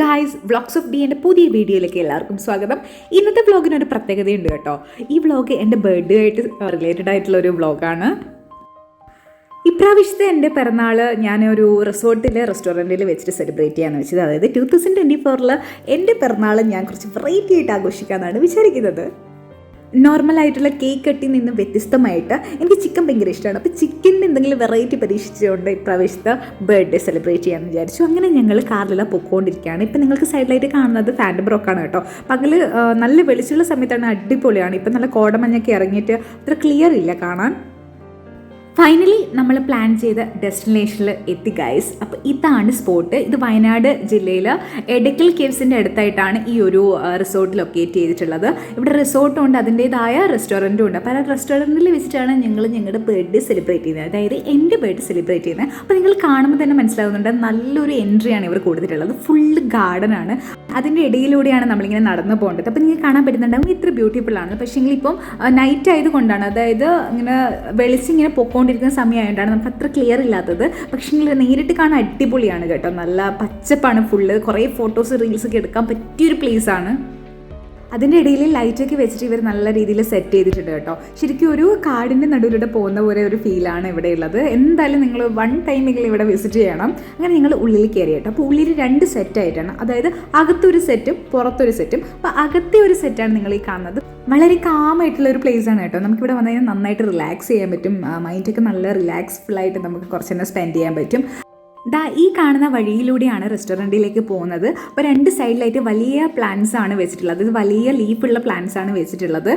Guys, vlogs of D എൻ്റെ പുതിയ വീഡിയോയിലേക്ക് എല്ലാവർക്കും സ്വാഗതം. ഇന്നത്തെ വ്ളോഗിനൊരു പ്രത്യേകതയുണ്ട് കേട്ടോ. ഈ വ്ളോഗ് എൻ്റെ ബർത്ത്ഡേ ആയിട്ട് റിലേറ്റഡ് ആയിട്ടുള്ള ഒരു വ്ളോഗാണ്. ഇപ്രാവശ്യത്തെ എൻ്റെ പിറന്നാൾ ഞാനൊരു റെസ്റ്റോറൻറ്റിൽ വെച്ചിട്ട് സെലിബ്രേറ്റ് ചെയ്യാമെന്ന് വെച്ചത്. അതായത് 2024 എൻ്റെ പിറന്നാൾ ഞാൻ കുറച്ച് വെറൈറ്റി ആയിട്ട് ആഘോഷിക്കാമെന്നാണ് വിചാരിക്കുന്നത്. നോർമലായിട്ടുള്ള കേക്ക് കട്ടിൽ നിന്ന് വ്യത്യസ്തമായിട്ട് എനിക്ക് ചിക്കൻ ഭയങ്കര ഇഷ്ടമാണ്. അപ്പോൾ ചിക്കൻ്റെ എന്തെങ്കിലും വെറൈറ്റി പരീക്ഷിച്ചുകൊണ്ട് ഇപ്രാവശ്യത്തെ ബർത്ത്ഡേ സെലിബ്രേറ്റ് ചെയ്യാമെന്ന് വിചാരിച്ചു. അങ്ങനെ ഞങ്ങൾ കാറിലെല്ലാം പൊയ്ക്കൊണ്ടിരിക്കുകയാണ്. ഇപ്പം നിങ്ങൾക്ക് സൈഡിലായിട്ട് കാണുന്നത് ഫാൻറ്റം റോക്കാണ് കേട്ടോ. പകൽ നല്ല വെളിച്ചുള്ള സമയത്താണ് അടിപൊളിയാണ്. ഇപ്പം നല്ല കോടമഞ്ഞൊക്കെ ഇറങ്ങിയിട്ട് അത്ര ക്ലിയർ ഇല്ല കാണാൻ. ഫൈനലി നമ്മൾ പ്ലാൻ ചെയ്ത ഡെസ്റ്റിനേഷനിൽ എത്തി ഗൈസ്. അപ്പോൾ ഇതാണ് സ്പോട്ട്. ഇത് വയനാട് ജില്ലയിൽ എടക്കൽ കേവ്സിൻ്റെ അടുത്തായിട്ടാണ് ഈ ഒരു റിസോർട്ട് ലൊക്കേറ്റ് ചെയ്തിട്ടുള്ളത്. ഇവിടെ റിസോർട്ടും ഉണ്ട്, അതിൻ്റേതായ റെസ്റ്റോറൻറ്റും ഉണ്ട്. അപ്പോൾ ആ റെസ്റ്റോറൻറ്റിൽ വെച്ചിട്ടാണ് ഞങ്ങളുടെ ബർത്ത്ഡേ സെലിബ്രേറ്റ് ചെയ്യുന്നത്, അതായത് എൻ്റെ ബർത്ത്ഡേ സെലിബ്രേറ്റ് ചെയ്യുന്നത്. അപ്പോൾ നിങ്ങൾ കാണുമ്പോൾ തന്നെ മനസ്സിലാവുന്നുണ്ട്, നല്ലൊരു എൻട്രിയാണ് ഇവർ കൊടുത്തിട്ടുള്ളത്. ഫുള്ള് ഗാർഡനാണ്. അതിൻ്റെ ഇടയിലൂടെയാണ് നമ്മളിങ്ങനെ നടന്നു പോകേണ്ടത്. അപ്പോൾ നിങ്ങൾക്ക് കാണാൻ പറ്റുന്നുണ്ടാവും ഇത്ര ബ്യൂട്ടിഫുൾ ആണ്. പക്ഷേ ഇപ്പം നൈറ്റ് ആയതുകൊണ്ടാണ്, അതായത് ഇങ്ങനെ വെളിച്ചിങ്ങനെ പൊക്കോണ്ടിരിക്കുന്ന സമയമായതുകൊണ്ടാണ് നമുക്ക് അത്ര ക്ലിയർ ഇല്ലാത്തത്. പക്ഷേ നേരിട്ട് കാണാൻ അടിപൊളിയാണ് കേട്ടോ. നല്ല പച്ചപ്പാണ് ഫുള്ള്. കുറേ ഫോട്ടോസ് റീൽസൊക്കെ എടുക്കാൻ പറ്റിയൊരു പ്ലേസാണ്. അതിൻ്റെ ഇടയിൽ ലൈറ്റൊക്കെ വെച്ചിട്ട് ഇവർ നല്ല രീതിയിൽ സെറ്റ് ചെയ്തിട്ടുണ്ട് കേട്ടോ. ശരിക്കും ഒരു കാടിൻ്റെ നടുവിലൂടെ പോകുന്ന പോലെ ഒരു ഫീലാണ് ഇവിടെ ഉള്ളത്. എന്തായാലും നിങ്ങൾ വൺ ടൈമെങ്കിലും ഇവിടെ വിസിറ്റ് ചെയ്യണം. അങ്ങനെ നിങ്ങൾ ഉള്ളിൽ കയറി കേട്ടോ. അപ്പോൾ ഉള്ളിൽ 2 സെറ്റായിട്ടാണ്, അതായത് അകത്തൊരു സെറ്റും പുറത്തൊരു സെറ്റും. അപ്പോൾ അകത്തെ ഒരു സെറ്റാണ് നിങ്ങൾ ഈ കാണുന്നത്. വളരെ കാമായിട്ടുള്ള ഒരു പ്ലേസാണ് കേട്ടോ. നമുക്കിവിടെ വന്നു കഴിഞ്ഞാൽ നന്നായിട്ട് റിലാക്സ് ചെയ്യാൻ പറ്റും. മൈൻഡൊക്കെ നല്ല റിലാക്സ്ഫുള്ളായിട്ട് നമുക്ക് കുറച്ച് തന്നെ സ്പെൻഡ് ചെയ്യാൻ പറ്റും. ഈ കാണുന്ന വഴിയിലൂടെയാണ് റെസ്റ്റോറൻറ്റിലേക്ക് പോകുന്നത്. അപ്പോൾ 2 സൈഡിലായിട്ട് വലിയ പ്ലാന്റ്സ് ആണ് വെച്ചിട്ടുള്ളത്. ഇത് വലിയ ലീഫുള്ള പ്ലാന്റ്സ് ആണ് വെച്ചിട്ടുള്ളത്.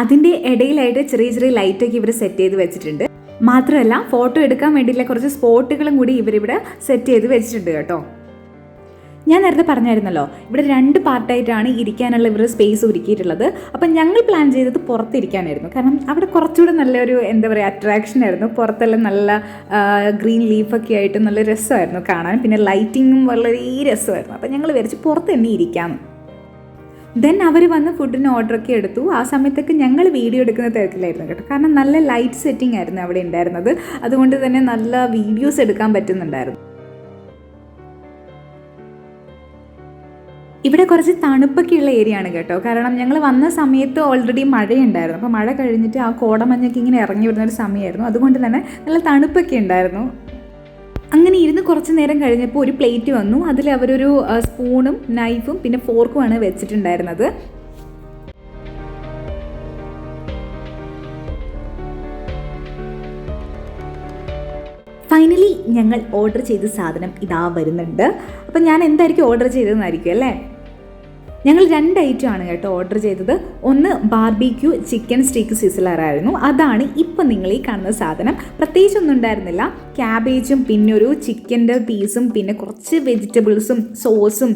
അതിൻ്റെ ഇടയിലായിട്ട് ചെറിയ ചെറിയ ലൈറ്റൊക്കെ ഇവർ സെറ്റ് ചെയ്ത് വെച്ചിട്ടുണ്ട്. മാത്രമല്ല ഫോട്ടോ എടുക്കാൻ വേണ്ടിയിട്ടുള്ള കുറച്ച് സ്പോട്ടുകളും കൂടി ഇവരിവിടെ സെറ്റ് ചെയ്ത് വെച്ചിട്ടുണ്ട് കേട്ടോ. ഞാൻ നേരത്തെ പറഞ്ഞായിരുന്നല്ലോ, ഇവിടെ 2 പാർട്ടായിട്ടാണ് ഇരിക്കാനുള്ള ഇവർ സ്പേസ് ഒരുക്കിയിട്ടുള്ളത്. അപ്പം ഞങ്ങൾ പ്ലാൻ ചെയ്തത് പുറത്തിരിക്കാനായിരുന്നു. കാരണം അവിടെ കുറച്ചുകൂടെ നല്ലൊരു അട്രാക്ഷൻ ആയിരുന്നു. പുറത്തെല്ലാം നല്ല ഗ്രീൻ ലീഫൊക്കെ ആയിട്ട് നല്ല രസമായിരുന്നു കാണാൻ. പിന്നെ ലൈറ്റിങ്ങും വളരെ രസമായിരുന്നു. അപ്പം ഞങ്ങൾ വിചാരിച്ചു പുറത്ത് തന്നെ ഇരിക്കാമെന്ന്. ദെൻ അവർ വന്ന് ഫുഡിന് ഓർഡറൊക്കെ എടുത്തു. ആ സമയത്തൊക്കെ ഞങ്ങൾ വീഡിയോ എടുക്കുന്ന തിരക്കിലായിരുന്നു കേട്ടോ. കാരണം നല്ല ലൈറ്റ് സെറ്റിംഗ് ആയിരുന്നു അവിടെ ഉണ്ടായിരുന്നത്. അതുകൊണ്ട് തന്നെ നല്ല വീഡിയോസ് എടുക്കാൻ പറ്റുന്നുണ്ടായിരുന്നു. ഇവിടെ കുറച്ച് തണുപ്പൊക്കെയുള്ള ഏരിയ ആണ് കേട്ടോ. കാരണം ഞങ്ങൾ വന്ന സമയത്ത് ഓൾറെഡി മഴയുണ്ടായിരുന്നു. അപ്പോൾ മഴ കഴിഞ്ഞിട്ട് ആ കോടമഞ്ഞൊക്കെ ഇങ്ങനെ ഇറങ്ങി വരുന്നൊരു സമയമായിരുന്നു. അതുകൊണ്ട് തന്നെ നല്ല തണുപ്പൊക്കെ ഉണ്ടായിരുന്നു. അങ്ങനെ ഇരുന്ന് കുറച്ച് നേരം കഴിഞ്ഞപ്പോൾ ഒരു പ്ലേറ്റ് വന്നു. അതിൽ അവരൊരു സ്പൂണും നൈഫും പിന്നെ ഫോർക്കുമാണ് വെച്ചിട്ടുണ്ടായിരുന്നത്. ഫൈനലി ഞങ്ങൾ ഓർഡർ ചെയ്ത സാധനം ഇതാ വരുന്നുണ്ട്. അപ്പം ഞാൻ എന്തായിരിക്കും ഓർഡർ ചെയ്തതെന്നായിരിക്കും അല്ലേ. ഞങ്ങൾ 2 ഐറ്റമാണ് കേട്ടോ ഓർഡർ ചെയ്തത്. ഒന്ന് ബാർബിക്യൂ ചിക്കൻ സ്റ്റീക്ക് സിസിലറായിരുന്നു. അതാണ് ഇപ്പം നിങ്ങൾ ഈ കാണുന്ന സാധനം. പ്രത്യേകിച്ചൊന്നും ഉണ്ടായിരുന്നില്ല. ക്യാബേജും പിന്നെ ഒരു ചിക്കൻ്റെ പീസും പിന്നെ കുറച്ച് വെജിറ്റബിൾസും സോസും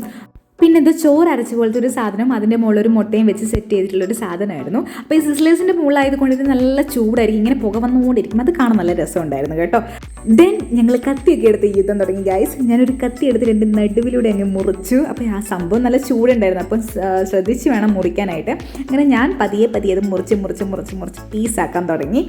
പിന്നെ ഇത് ചോറ് അരച്ച പോലത്തെ ഒരു സാധനം, അതിൻ്റെ മുകളിൽ ഒരു മുട്ടയും വെച്ച് സെറ്റ് ചെയ്തിട്ടുള്ളൊരു സാധനമായിരുന്നു. അപ്പോൾ ഈ സിസ്ലേഴ്സിൻ്റെ മുകളിലായതുകൊണ്ട് ഇത് നല്ല ചൂടായിരിക്കും, ഇങ്ങനെ പുക വന്നുകൊണ്ടിരിക്കും. അത് കാണാൻ നല്ല രസമുണ്ടായിരുന്നു കേട്ടോ. ദെൻ ഞങ്ങൾ കത്തിയൊക്കെ എടുത്ത് യുദ്ധം തുടങ്ങി ഗൈസ്. ഞാനൊരു കത്തി എടുത്ത് 2 നടുവിലൂടെ അങ്ങ് മുറിച്ചു. അപ്പോൾ ആ സംഭവം നല്ല ചൂടുണ്ടായിരുന്നു. അപ്പം ശ്രദ്ധിച്ച് വേണം മുറിക്കാനായിട്ട്. അങ്ങനെ ഞാൻ പതിയെ അത് മുറിച്ച് പീസാക്കാൻ തുടങ്ങി.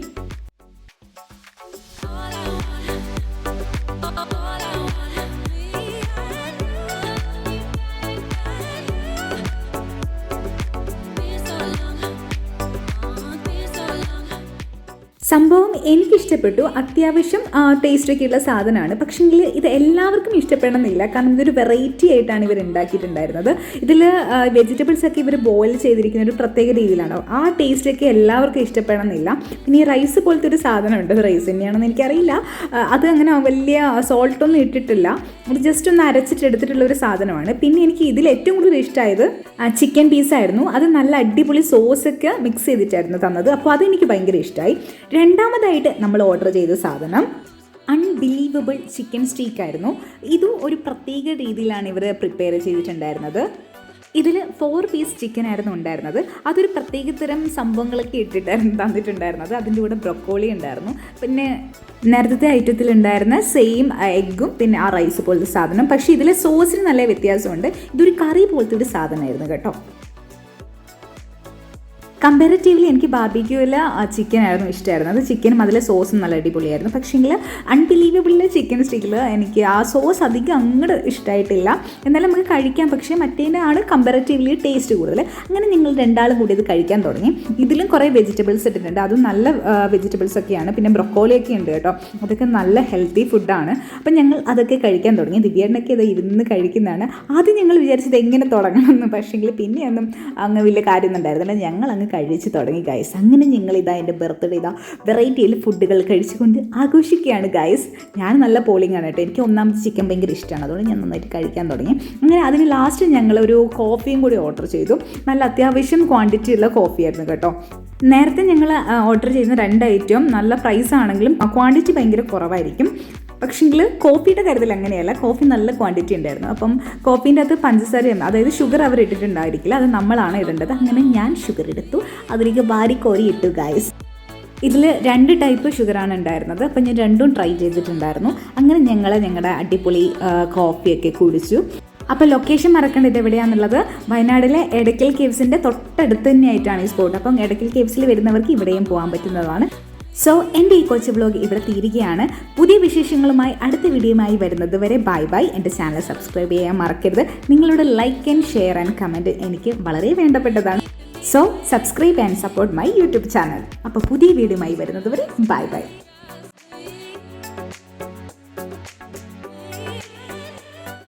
സംഭവം എനിക്കിഷ്ടപ്പെട്ടു. അത്യാവശ്യം ടേസ്റ്റൊക്കെ ഉള്ള സാധനമാണ്. പക്ഷേങ്കിൽ ഇത് എല്ലാവർക്കും ഇഷ്ടപ്പെടണമെന്നില്ല. കാരണം ഇതൊരു വെറൈറ്റി ആയിട്ടാണ് ഇവർ ഉണ്ടാക്കിയിട്ടുണ്ടായിരുന്നത്. ഇതിൽ വെജിറ്റബിൾസൊക്കെ ഇവർ ബോയിൽ ചെയ്തിരിക്കുന്ന ഒരു പ്രത്യേക രീതിയിലാണ്. ആ ടേസ്റ്റൊക്കെ എല്ലാവർക്കും ഇഷ്ടപ്പെടണമെന്നില്ല. പിന്നെ ഈ റൈസ് പോലത്തെ ഒരു സാധനമുണ്ട്. റൈസ് തന്നെയാണെന്ന് എനിക്കറിയില്ല. അത് അങ്ങനെ വലിയ സോൾട്ടൊന്നും ഇട്ടിട്ടില്ല. അത് ജസ്റ്റ് ഒന്ന് അരച്ചിട്ട് എടുത്തിട്ടുള്ള ഒരു സാധനമാണ്. പിന്നെ എനിക്ക് ഇതിൽ ഏറ്റവും കൂടുതൽ ഇഷ്ടമായത് ചിക്കൻ പീസായിരുന്നു. അത് നല്ല അടിപൊളി സോസൊക്കെ മിക്സ് ചെയ്തിട്ടായിരുന്നു തന്നത്. അപ്പോൾ അതെനിക്ക് ഭയങ്കര ഇഷ്ടമായി. രണ്ടാമതായിട്ട് നമ്മൾ ഓർഡർ ചെയ്ത സാധനം അൺബിലീവബിൾ ചിക്കൻ സ്റ്റീക്കായിരുന്നു. ഇതും ഒരു പ്രത്യേക രീതിയിലാണ് ഇവർ പ്രിപ്പയർ ചെയ്തിട്ടുണ്ടായിരുന്നത്. ഇതിൽ 4 പീസ് ചിക്കൻ ആയിരുന്നു ഉണ്ടായിരുന്നത്. അതൊരു പ്രത്യേക തരം സംഭവങ്ങളൊക്കെ ഇട്ടിട്ടായിരുന്നു തന്നിട്ടുണ്ടായിരുന്നത്. അതിൻ്റെ കൂടെ ബ്രൊക്കോളി ഉണ്ടായിരുന്നു. പിന്നെ നേരത്തെ ഐറ്റത്തിൽ ഉണ്ടായിരുന്ന സെയിം എഗ്ഗും പിന്നെ ആ റൈസ് പോലത്തെ സാധനം. പക്ഷേ ഇതിൽ സോസിന് നല്ല വ്യത്യാസമുണ്ട്. ഇതൊരു കറി പോലത്തെ ഒരു സാധനമായിരുന്നു കേട്ടോ. കമ്പാരിറ്റീവ്ലി എനിക്ക് ബാർബിക്യൂവിൽ ചിക്കൻ ആയിരുന്നു ഇഷ്ടമായിരുന്നു. അത് ചിക്കനും അതിലെ സോസും നല്ല അടിപൊളിയായിരുന്നു. പക്ഷേങ്കിൽ അൺബിലീവബിളിലെ ചിക്കൻ സ്റ്റിക്കിൽ എനിക്ക് ആ സോസ് അധികം അങ്ങോട്ട് ഇഷ്ടമായിട്ടില്ല. എന്നാലും നമുക്ക് കഴിക്കാം, പക്ഷേ മറ്റേതിനാണ് കമ്പാരിറ്റീവ്ലി ടേസ്റ്റ് കൂടുതൽ. അങ്ങനെ ഞങ്ങൾ രണ്ടാളും കൂടി ഇത് കഴിക്കാൻ തുടങ്ങി. ഇതിലും കുറേ വെജിറ്റബിൾസ് ഇട്ടിട്ടുണ്ട്, അതും നല്ല വെജിറ്റബിൾസ് ഒക്കെയാണ്. പിന്നെ ബ്രൊക്കോളിയൊക്കെ ഉണ്ട് കേട്ടോ, അതൊക്കെ നല്ല ഹെൽത്തി ഫുഡാണ്. അപ്പം ഞങ്ങൾ അതൊക്കെ കഴിക്കാൻ തുടങ്ങി. ദിവ്യേട്ടനൊക്കെ ഇത് ഇരുന്ന് കഴിക്കുന്നതാണ്. ആദ്യം ഞങ്ങൾ വിചാരിച്ചത് എങ്ങനെ തുടങ്ങണമെന്ന്, പക്ഷേങ്കിൽ പിന്നെയൊന്നും അങ്ങ് വലിയ കാര്യമൊന്നും ഉണ്ടായിരുന്നില്ല. ഞങ്ങൾ അങ്ങ് കഴിച്ച് തുടങ്ങി ഗൈസ്. അങ്ങനെ ഞങ്ങൾ എൻ്റെ ബർത്ത്ഡേ വെറൈറ്റിയിൽ ഫുഡുകൾ കഴിച്ചുകൊണ്ട് ആഘോഷിക്കുകയാണ് ഗൈസ്. ഞാൻ നല്ല പോളിംഗ് ആണ് കേട്ടോ, എനിക്ക് ഒന്നാമത് ചിക്കൻ ഭയങ്കര ഇഷ്ടമാണ്, അതുകൊണ്ട് ഞാൻ നന്നായിട്ട് കഴിക്കാൻ തുടങ്ങി. അങ്ങനെ അതിന് ലാസ്റ്റ് ഞങ്ങളൊരു കോഫിയും കൂടി ഓർഡർ ചെയ്തു. നല്ല അത്യാവശ്യം ക്വാണ്ടിറ്റി ഉള്ള കോഫിയായിരുന്നു കേട്ടോ. നേരത്തെ ഞങ്ങൾ ഓർഡർ ചെയ്യുന്ന 2 ഐറ്റം നല്ല പ്രൈസ് ആണെങ്കിലും ക്വാണ്ടിറ്റി ഭയങ്കര കുറവായിരിക്കും. പക്ഷേങ്കിൽ കോഫിയുടെ കാര്യത്തിൽ അങ്ങനെയല്ല, കോഫി നല്ല ക്വാണ്ടിറ്റി ഉണ്ടായിരുന്നു. അപ്പം കോഫീൻ്റെ അകത്ത് പഞ്ചസാരയും, അതായത് ഷുഗർ അവർ ഇട്ടിട്ടുണ്ടായിരിക്കില്ല, അത് നമ്മളാണ് ഇടേണ്ടത്. അങ്ങനെ ഞാൻ ഷുഗർ എടുത്തു, അതിലേക്ക് വാരിക്കോരി ഇട്ടു ഗൈസ്. ഇതിൽ 2 ടൈപ്പ് ഷുഗറാണ് ഉണ്ടായിരുന്നത്. അപ്പം ഞാൻ രണ്ടും ട്രൈ ചെയ്തിട്ടുണ്ടായിരുന്നു. അങ്ങനെ ഞങ്ങളുടെ അടിപൊളി കോഫിയൊക്കെ കുടിച്ചു. അപ്പോൾ ലൊക്കേഷൻ മറക്കേണ്ടത് ഇത് എവിടെയാണെന്നുള്ളത് വയനാട്ടിലെ എടക്കൽ കേവ്സിൻ്റെ തൊട്ടടുത്ത് തന്നെയായിട്ടാണ് ഈ സ്പോട്ട്. അപ്പം എടക്കൽ കേവ്സിൽ വരുന്നവർക്ക് ഇവിടെയും പോകാൻ പറ്റുന്നതാണ്. സോ എൻ്റെ ഈ കൊച്ചു വ്ലോഗ് ഇവിടെ തീരുകയാണ്. പുതിയ വിശേഷങ്ങളുമായി അടുത്ത വീഡിയോയുമായി വരുന്നത് വരെ ബൈ ബൈ. എൻ്റെ ചാനൽ സബ്സ്ക്രൈബ് ചെയ്യാൻ മറക്കരുത്. നിങ്ങളുടെ like and share and comment എനിക്ക് വളരെ വേണ്ടപ്പെട്ടതാണ്. So subscribe and support my YouTube channel. അപ്പോൾ പുതിയ വീഡിയോയുമായി വരുന്നത് വരെ ബൈ ബൈ.